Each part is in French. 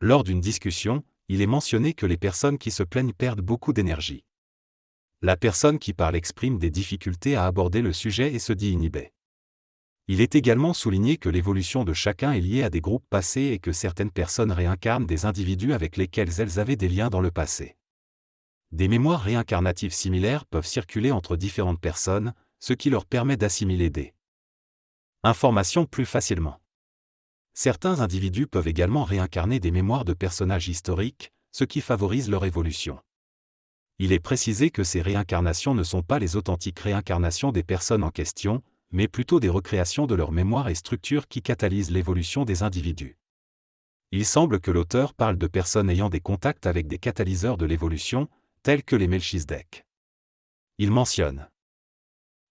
Lors d'une discussion, il est mentionné que les personnes qui se plaignent perdent beaucoup d'énergie. La personne qui parle exprime des difficultés à aborder le sujet et se dit inhibée. Il est également souligné que l'évolution de chacun est liée à des groupes passés et que certaines personnes réincarnent des individus avec lesquels elles avaient des liens dans le passé. Des mémoires réincarnatives similaires peuvent circuler entre différentes personnes, ce qui leur permet d'assimiler des informations plus facilement. Certains individus peuvent également réincarner des mémoires de personnages historiques, ce qui favorise leur évolution. Il est précisé que ces réincarnations ne sont pas les authentiques réincarnations des personnes en question, mais plutôt des recréations de leur mémoire et structures qui catalysent l'évolution des individus. Il semble que l'auteur parle de personnes ayant des contacts avec des catalyseurs de l'évolution, tels que les Melchizedek. Il mentionne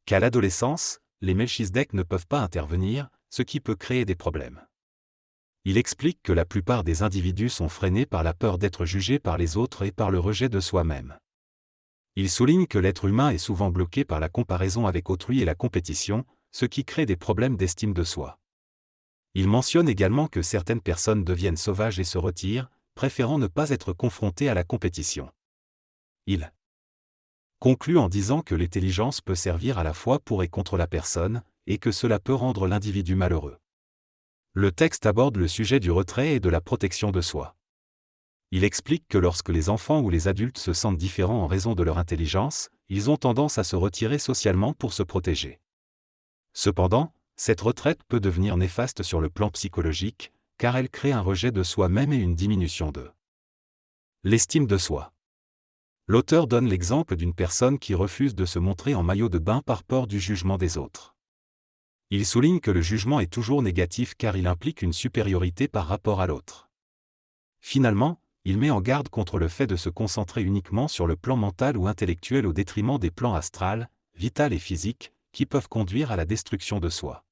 qu'à l'adolescence, les Melchizedek ne peuvent pas intervenir, ce qui peut créer des problèmes. Il explique que la plupart des individus sont freinés par la peur d'être jugés par les autres et par le rejet de soi-même. Il souligne que l'être humain est souvent bloqué par la comparaison avec autrui et la compétition, ce qui crée des problèmes d'estime de soi. Il mentionne également que certaines personnes deviennent sauvages et se retirent, préférant ne pas être confrontées à la compétition. Il conclut en disant que l'intelligence peut servir à la fois pour et contre la personne, et que cela peut rendre l'individu malheureux. Le texte aborde le sujet du retrait et de la protection de soi. Il explique que lorsque les enfants ou les adultes se sentent différents en raison de leur intelligence, ils ont tendance à se retirer socialement pour se protéger. Cependant, cette retraite peut devenir néfaste sur le plan psychologique, car elle crée un rejet de soi-même et une diminution de l'estime de soi. L'auteur donne l'exemple d'une personne qui refuse de se montrer en maillot de bain par peur du jugement des autres. Il souligne que le jugement est toujours négatif car il implique une supériorité par rapport à l'autre. Finalement, il met en garde contre le fait de se concentrer uniquement sur le plan mental ou intellectuel au détriment des plans astral, vital et physique, qui peuvent conduire à la destruction de soi.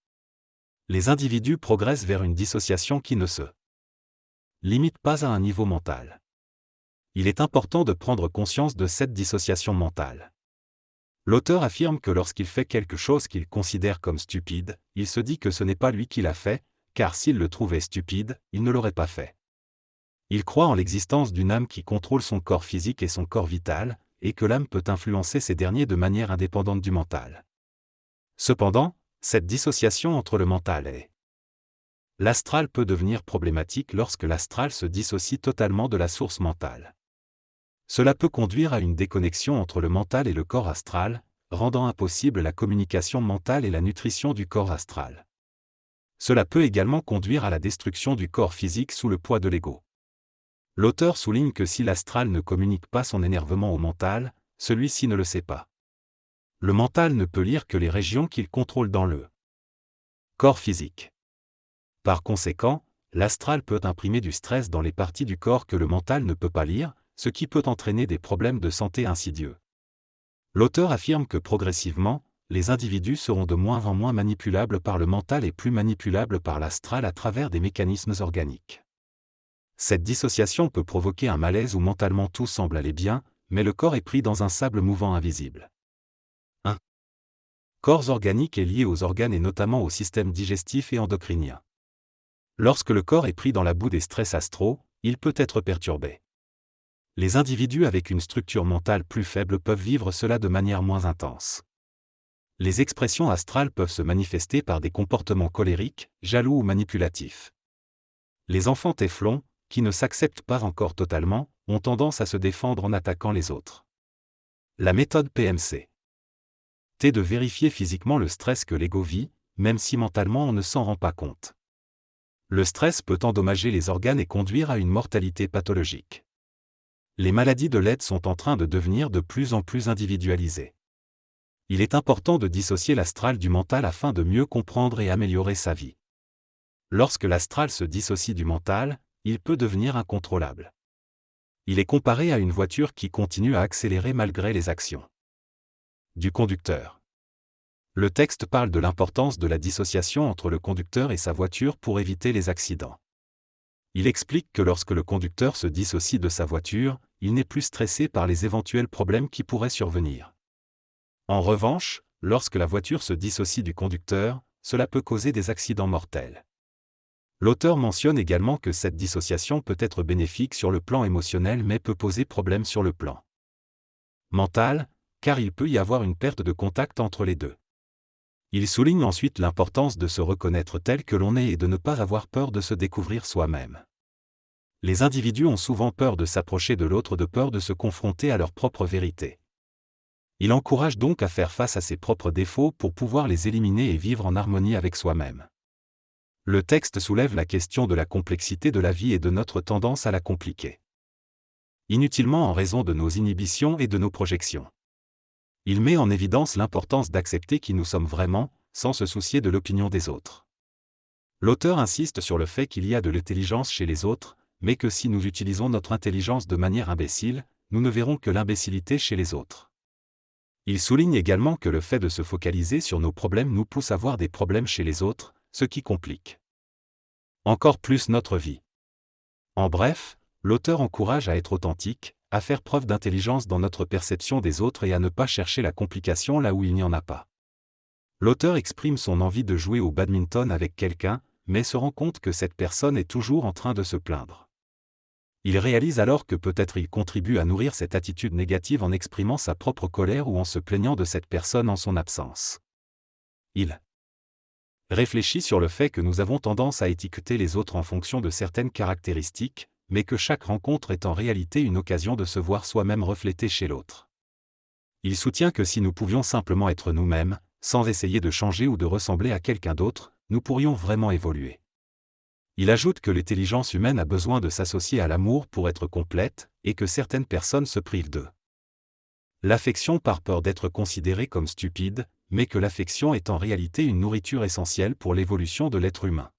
Les individus progressent vers une dissociation qui ne se limite pas à un niveau mental. Il est important de prendre conscience de cette dissociation mentale. L'auteur affirme que lorsqu'il fait quelque chose qu'il considère comme stupide, il se dit que ce n'est pas lui qui l'a fait, car s'il le trouvait stupide, il ne l'aurait pas fait. Il croit en l'existence d'une âme qui contrôle son corps physique et son corps vital, et que l'âme peut influencer ces derniers de manière indépendante du mental. Cependant, cette dissociation entre le mental et l'astral peut devenir problématique lorsque l'astral se dissocie totalement de la source mentale. Cela peut conduire à une déconnexion entre le mental et le corps astral, rendant impossible la communication mentale et la nutrition du corps astral. Cela peut également conduire à la destruction du corps physique sous le poids de l'ego. L'auteur souligne que si l'astral ne communique pas son énervement au mental, celui-ci ne le sait pas. Le mental ne peut lire que les régions qu'il contrôle dans le corps physique. Par conséquent, l'astral peut imprimer du stress dans les parties du corps que le mental ne peut pas lire, ce qui peut entraîner des problèmes de santé insidieux. L'auteur affirme que progressivement, les individus seront de moins en moins manipulables par le mental et plus manipulables par l'astral à travers des mécanismes organiques. Cette dissociation peut provoquer un malaise où mentalement tout semble aller bien, mais le corps est pris dans un sable mouvant invisible. Un corps organique est lié aux organes et notamment au système digestif et endocrinien. Lorsque le corps est pris dans la boue des stress astraux, il peut être perturbé. Les individus avec une structure mentale plus faible peuvent vivre cela de manière moins intense. Les expressions astrales peuvent se manifester par des comportements colériques, jaloux ou manipulatifs. Les enfants téflons, qui ne s'acceptent pas encore totalement, ont tendance à se défendre en attaquant les autres. La méthode PMC est de vérifier physiquement le stress que l'ego vit, même si mentalement on ne s'en rend pas compte. Le stress peut endommager les organes et conduire à une mortalité pathologique. Les maladies de l'aide sont en train de devenir de plus en plus individualisées. Il est important de dissocier l'astral du mental afin de mieux comprendre et améliorer sa vie. Lorsque l'astral se dissocie du mental, il peut devenir incontrôlable. Il est comparé à une voiture qui continue à accélérer malgré les actions du conducteur. Le texte parle de l'importance de la dissociation entre le conducteur et sa voiture pour éviter les accidents. Il explique que lorsque le conducteur se dissocie de sa voiture, il n'est plus stressé par les éventuels problèmes qui pourraient survenir. En revanche, lorsque la voiture se dissocie du conducteur, cela peut causer des accidents mortels. L'auteur mentionne également que cette dissociation peut être bénéfique sur le plan émotionnel mais peut poser problème sur le plan mental, car il peut y avoir une perte de contact entre les deux. Il souligne ensuite l'importance de se reconnaître tel que l'on est et de ne pas avoir peur de se découvrir soi-même. Les individus ont souvent peur de s'approcher de l'autre de peur de se confronter à leur propre vérité. Il encourage donc à faire face à ses propres défauts pour pouvoir les éliminer et vivre en harmonie avec soi-même. Le texte soulève la question de la complexité de la vie et de notre tendance à la compliquer. Inutilement en raison de nos inhibitions et de nos projections. Il met en évidence l'importance d'accepter qui nous sommes vraiment, sans se soucier de l'opinion des autres. L'auteur insiste sur le fait qu'il y a de l'intelligence chez les autres, mais que si nous utilisons notre intelligence de manière imbécile, nous ne verrons que l'imbécilité chez les autres. Il souligne également que le fait de se focaliser sur nos problèmes nous pousse à voir des problèmes chez les autres, ce qui complique encore plus notre vie. En bref, l'auteur encourage à être authentique, à faire preuve d'intelligence dans notre perception des autres et à ne pas chercher la complication là où il n'y en a pas. L'auteur exprime son envie de jouer au badminton avec quelqu'un, mais se rend compte que cette personne est toujours en train de se plaindre. Il réalise alors que peut-être il contribue à nourrir cette attitude négative en exprimant sa propre colère ou en se plaignant de cette personne en son absence. Il réfléchit sur le fait que nous avons tendance à étiqueter les autres en fonction de certaines caractéristiques, mais que chaque rencontre est en réalité une occasion de se voir soi-même reflété chez l'autre. Il soutient que si nous pouvions simplement être nous-mêmes, sans essayer de changer ou de ressembler à quelqu'un d'autre, nous pourrions vraiment évoluer. Il ajoute que l'intelligence humaine a besoin de s'associer à l'amour pour être complète, et que certaines personnes se privent d'eux. L'affection par peur d'être considérée comme stupide, mais que l'affection est en réalité une nourriture essentielle pour l'évolution de l'être humain.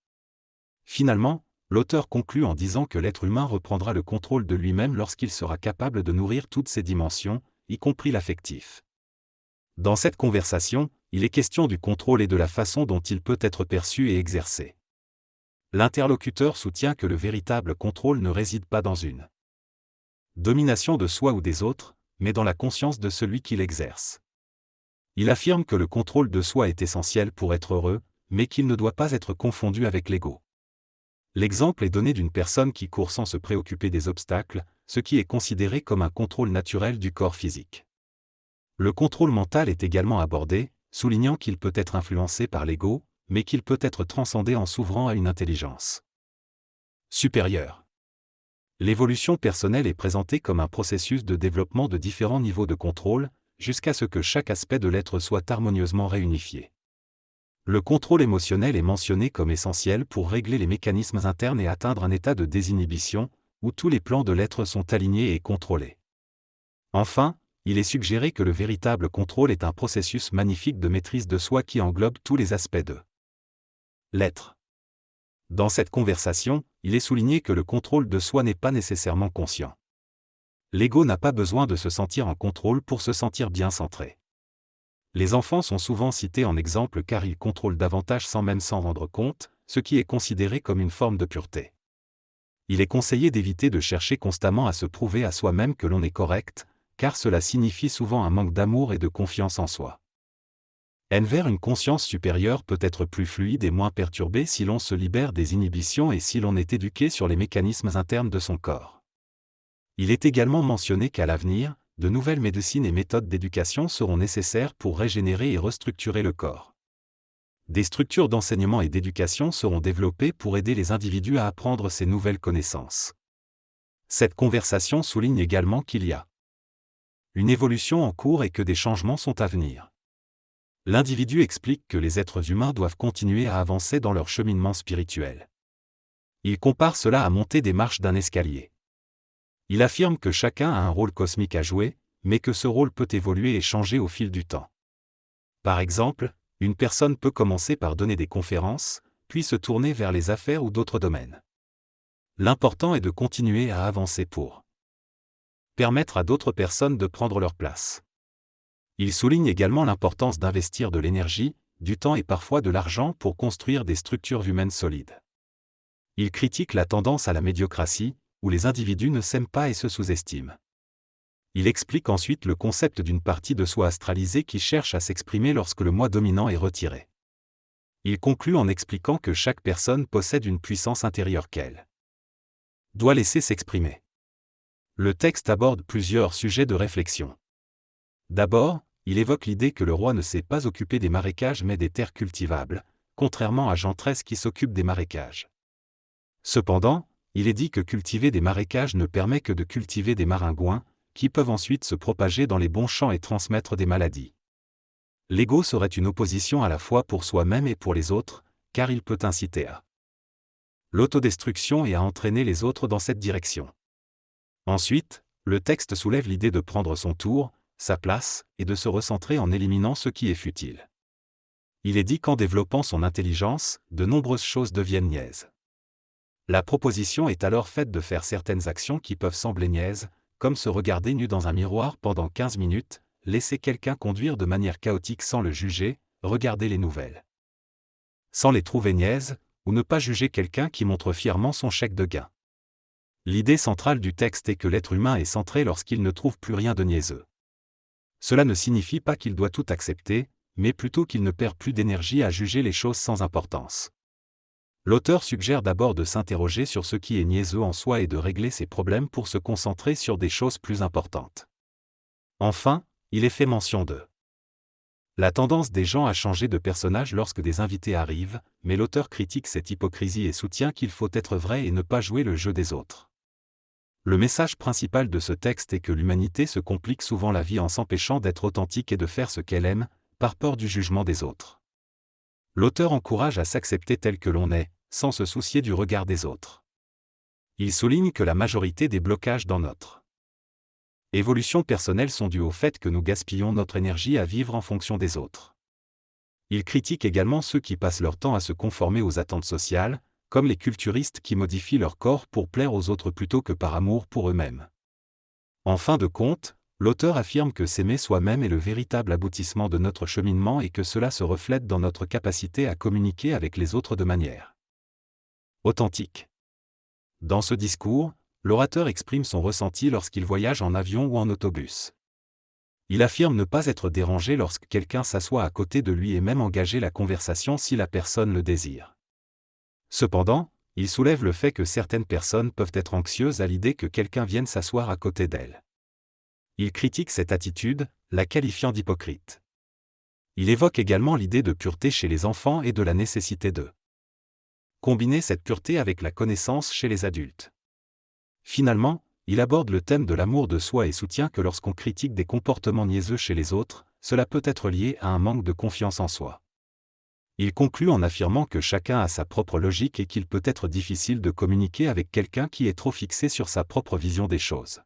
Finalement, l'auteur conclut en disant que l'être humain reprendra le contrôle de lui-même lorsqu'il sera capable de nourrir toutes ses dimensions, y compris l'affectif. Dans cette conversation, il est question du contrôle et de la façon dont il peut être perçu et exercé. L'interlocuteur soutient que le véritable contrôle ne réside pas dans une domination de soi ou des autres, mais dans la conscience de celui qui l'exerce. Il affirme que le contrôle de soi est essentiel pour être heureux, mais qu'il ne doit pas être confondu avec l'ego. L'exemple est donné d'une personne qui court sans se préoccuper des obstacles, ce qui est considéré comme un contrôle naturel du corps physique. Le contrôle mental est également abordé, soulignant qu'il peut être influencé par l'ego, mais qu'il peut être transcendé en s'ouvrant à une intelligence supérieure. L'évolution personnelle est présentée comme un processus de développement de différents niveaux de contrôle, jusqu'à ce que chaque aspect de l'être soit harmonieusement réunifié. Le contrôle émotionnel est mentionné comme essentiel pour régler les mécanismes internes et atteindre un état de désinhibition, où tous les plans de l'être sont alignés et contrôlés. Enfin, il est suggéré que le véritable contrôle est un processus magnifique de maîtrise de soi qui englobe tous les aspects de l'être. Dans cette conversation, il est souligné que le contrôle de soi n'est pas nécessairement conscient. L'ego n'a pas besoin de se sentir en contrôle pour se sentir bien centré. Les enfants sont souvent cités en exemple car ils contrôlent davantage sans même s'en rendre compte, ce qui est considéré comme une forme de pureté. Il est conseillé d'éviter de chercher constamment à se prouver à soi-même que l'on est correct, car cela signifie souvent un manque d'amour et de confiance en soi. Vers une conscience supérieure peut être plus fluide et moins perturbée si l'on se libère des inhibitions et si l'on est éduqué sur les mécanismes internes de son corps. Il est également mentionné qu'à l'avenir, de nouvelles médecines et méthodes d'éducation seront nécessaires pour régénérer et restructurer le corps. Des structures d'enseignement et d'éducation seront développées pour aider les individus à apprendre ces nouvelles connaissances. Cette conversation souligne également qu'il y a une évolution en cours et que des changements sont à venir. L'individu explique que les êtres humains doivent continuer à avancer dans leur cheminement spirituel. Il compare cela à monter des marches d'un escalier. Il affirme que chacun a un rôle cosmique à jouer, mais que ce rôle peut évoluer et changer au fil du temps. Par exemple, une personne peut commencer par donner des conférences, puis se tourner vers les affaires ou d'autres domaines. L'important est de continuer à avancer pour permettre à d'autres personnes de prendre leur place. Il souligne également l'importance d'investir de l'énergie, du temps et parfois de l'argent pour construire des structures humaines solides. Il critique la tendance à la médiocratie, où les individus ne s'aiment pas et se sous-estiment. Il explique ensuite le concept d'une partie de soi astralisée qui cherche à s'exprimer lorsque le moi dominant est retiré. Il conclut en expliquant que chaque personne possède une puissance intérieure qu'elle doit laisser s'exprimer. Le texte aborde plusieurs sujets de réflexion. D'abord, il évoque l'idée que le roi ne s'est pas occupé des marécages mais des terres cultivables, contrairement à Jean XIII qui s'occupe des marécages. Cependant, il est dit que cultiver des marécages ne permet que de cultiver des maringouins, qui peuvent ensuite se propager dans les bons champs et transmettre des maladies. L'ego serait une opposition à la fois pour soi-même et pour les autres, car il peut inciter à l'autodestruction et à entraîner les autres dans cette direction. Ensuite, le texte soulève l'idée de prendre son tour, sa place, et de se recentrer en éliminant ce qui est futile. Il est dit qu'en développant son intelligence, de nombreuses choses deviennent niaises. La proposition est alors faite de faire certaines actions qui peuvent sembler niaises, comme se regarder nu dans un miroir pendant 15 minutes, laisser quelqu'un conduire de manière chaotique sans le juger, regarder les nouvelles sans les trouver niaises, ou ne pas juger quelqu'un qui montre fièrement son chèque de gain. L'idée centrale du texte est que l'être humain est centré lorsqu'il ne trouve plus rien de niaiseux. Cela ne signifie pas qu'il doit tout accepter, mais plutôt qu'il ne perd plus d'énergie à juger les choses sans importance. L'auteur suggère d'abord de s'interroger sur ce qui est niaiseux en soi et de régler ses problèmes pour se concentrer sur des choses plus importantes. Enfin, il est fait mention de la tendance des gens à changer de personnage lorsque des invités arrivent, mais l'auteur critique cette hypocrisie et soutient qu'il faut être vrai et ne pas jouer le jeu des autres. Le message principal de ce texte est que l'humanité se complique souvent la vie en s'empêchant d'être authentique et de faire ce qu'elle aime, par peur du jugement des autres. L'auteur encourage à s'accepter tel que l'on est, sans se soucier du regard des autres. Il souligne que la majorité des blocages dans notre évolution personnelle sont dus au fait que nous gaspillons notre énergie à vivre en fonction des autres. Il critique également ceux qui passent leur temps à se conformer aux attentes sociales, comme les culturistes qui modifient leur corps pour plaire aux autres plutôt que par amour pour eux-mêmes. En fin de compte, l'auteur affirme que s'aimer soi-même est le véritable aboutissement de notre cheminement et que cela se reflète dans notre capacité à communiquer avec les autres de manière authentique. Dans ce discours, l'orateur exprime son ressenti lorsqu'il voyage en avion ou en autobus. Il affirme ne pas être dérangé lorsque quelqu'un s'assoit à côté de lui et même engager la conversation si la personne le désire. Cependant, il soulève le fait que certaines personnes peuvent être anxieuses à l'idée que quelqu'un vienne s'asseoir à côté d'elles. Il critique cette attitude, la qualifiant d'hypocrite. Il évoque également l'idée de pureté chez les enfants et de la nécessité de combiner cette pureté avec la connaissance chez les adultes. Finalement, il aborde le thème de l'amour de soi et soutient que lorsqu'on critique des comportements niaiseux chez les autres, cela peut être lié à un manque de confiance en soi. Il conclut en affirmant que chacun a sa propre logique et qu'il peut être difficile de communiquer avec quelqu'un qui est trop fixé sur sa propre vision des choses.